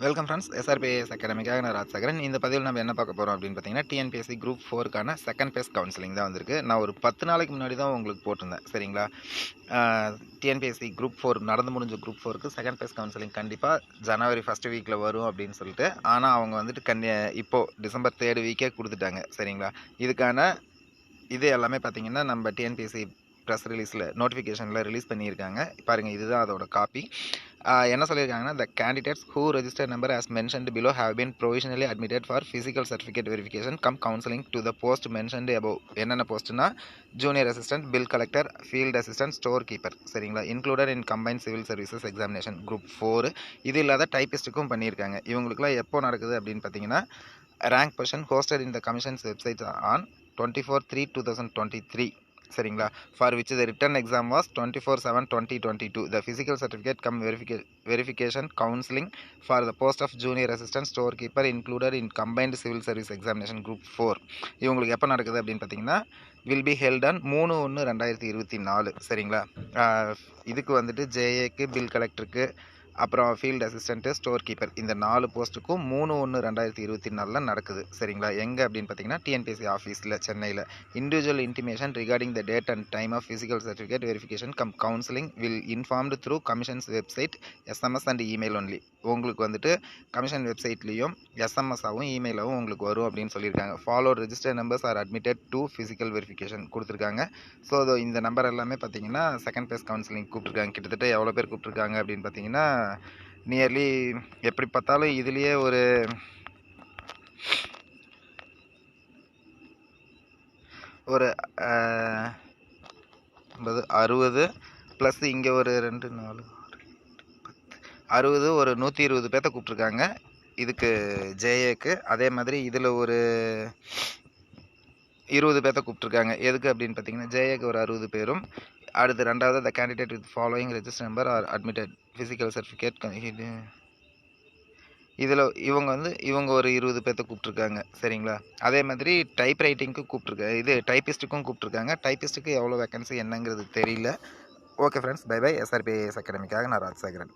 Welcome friends, SRBS அகாடமிக்காக நான் ராஜசேகரன். இந்த பதிவில் நம்ம என்ன பார்க்க போகிறோம் அப்படின்னு பார்த்தீங்கன்னா, டிஎன்பிஎஸ்சி குரூப் 4க்கான செகண்ட் ஃபேஸ் கவுன்சிலிங் தான் வந்திருக்கு. நான் ஒரு 10 நாளைக்கு முன்னாடி தான் உங்களுக்கு போட்டிருந்தேன், சரிங்களா? டிஎன்பிஎஸ்சி குரூப் 4 நடந்து முடிஞ்ச குரூப் 4க்கு செகண்ட் ஃபேஸ் கவுன்சிலிங் கண்டிப்பாக ஜனவரி ஃபஸ்ட் வீக்கில் வரும் அப்படின்னு சொல்லிட்டு, ஆனால் அவங்க வந்துட்டு இப்போது டிசம்பர் 3rd வீக்கே கொடுத்துட்டாங்க, சரிங்களா? இதுக்கான இது எல்லாமே பார்த்தீங்கன்னா நம்ம டிஎன்பிஎஸ்சி ப்ரெஸ் ரிலீஸில் நோட்டிஃபிகேஷனில் ரிலீஸ் பண்ணியிருக்காங்க. பாருங்கள், இதுதான் அதோட காப்பி. என்ன சொல்லியிருக்காங்கன்னா, the candidates who registered number as mentioned below have been provisionally admitted for physical certificate verification come counseling to the post mentioned above. என்னென்ன போஸ்ட்னா, junior assistant, bill collector, field assistant, store keeper, சரிங்களா? Included in combined civil services examination group 4. இது இல்லாத டைப்பிஸ்ட்டுக்கும் பண்ணியிருக்காங்க. இவங்களுக்குலாம் எப்போ நடக்குது அப்படின்னு பார்த்தீங்கன்னா, rank position hosted in the commission's website on 24/3/2023. சரிங்களா? For which the written exam was 24/7/2022. The physical certificate cum verification counselling for the post of junior assistant store keeper included in combined civil service examination group 4. இவங்களுக்கு எப்போ நடக்குது அப்படின்னு பார்த்தீங்கன்னா, will be held on 3/1/2024. சரிங்களா? இதுக்கு வந்துட்டு ஜேஏக்கு, bill கலெக்டருக்கு, அப்புறம் field assistant, store keeper, இந்த 4 போஸ்ட்டுக்கும் 3/1/2024 நடக்குது, சரிங்களா? எங்கே அப்படின்னு பார்த்தீங்கன்னா, டிஎன்பிஎஸ்சி ஆஃபீஸில் சென்னையில். Individual intimation regarding the date and time of physical certificate verification cum counselling will informed through commission's website, SMS and email only. உங்களுக்கு வந்துட்டு கமிஷன் வெப்சைட்லேயும் எஸ்எம்எஸ்ஸாகவும் இமெயிலாகவும் உங்களுக்கு வரும் அப்படின்னு சொல்லியிருக்காங்க. Follow register numbers are admitted to physical verification கொடுத்துருக்காங்க. So இந்த number எல்லாமே பார்த்தீங்கன்னா செகண்ட் ஃபேஸ் கவுன்சிலிங் கூப்பிட்ருக்காங்க. கிட்டத்தட்ட எவ்வளோ பேர் கூப்பிட்ருக்காங்க அப்படின்னு பார்த்தீங்கன்னா, நியர்லி எப்படி பார்த்தாலும் இதுலேயே ஒரு 60 ப்ளஸ் இங்கே ஒரு 2 4 60 ஒரு 120 பேர்த்த கூப்பிட்ருக்காங்க இதுக்கு ஜேஏக்கு. அதே மாதிரி இதில் ஒரு 20 பேர்த்த கூப்பிட்ருக்காங்க. எதுக்கு அப்படின்னு பார்த்தீங்கன்னா, ஜேஏக்கு ஒரு 60 பேரும், அடுத்து ரெண்டாவது the candidate with following register number are admitted physical certificate. இதில் இவங்க ஒரு 20 பேர்த்த கூப்பிட்ருக்காங்க, சரிங்களா? அதே மாதிரி டைப் ரைட்டிங்க்கு கூப்பிட்ருக்காங்க, இது டைப்பிஸ்ட்டுக்கும் கூப்பிட்ருக்காங்க. டைப்பிஸ்ட்டுக்கு எவ்வளோ வேக்கன்சி என்னங்கிறது தெரியல. Okay friends, bye bye. SRPS அகாடமிக்காக நான் ராஜசேகரன்.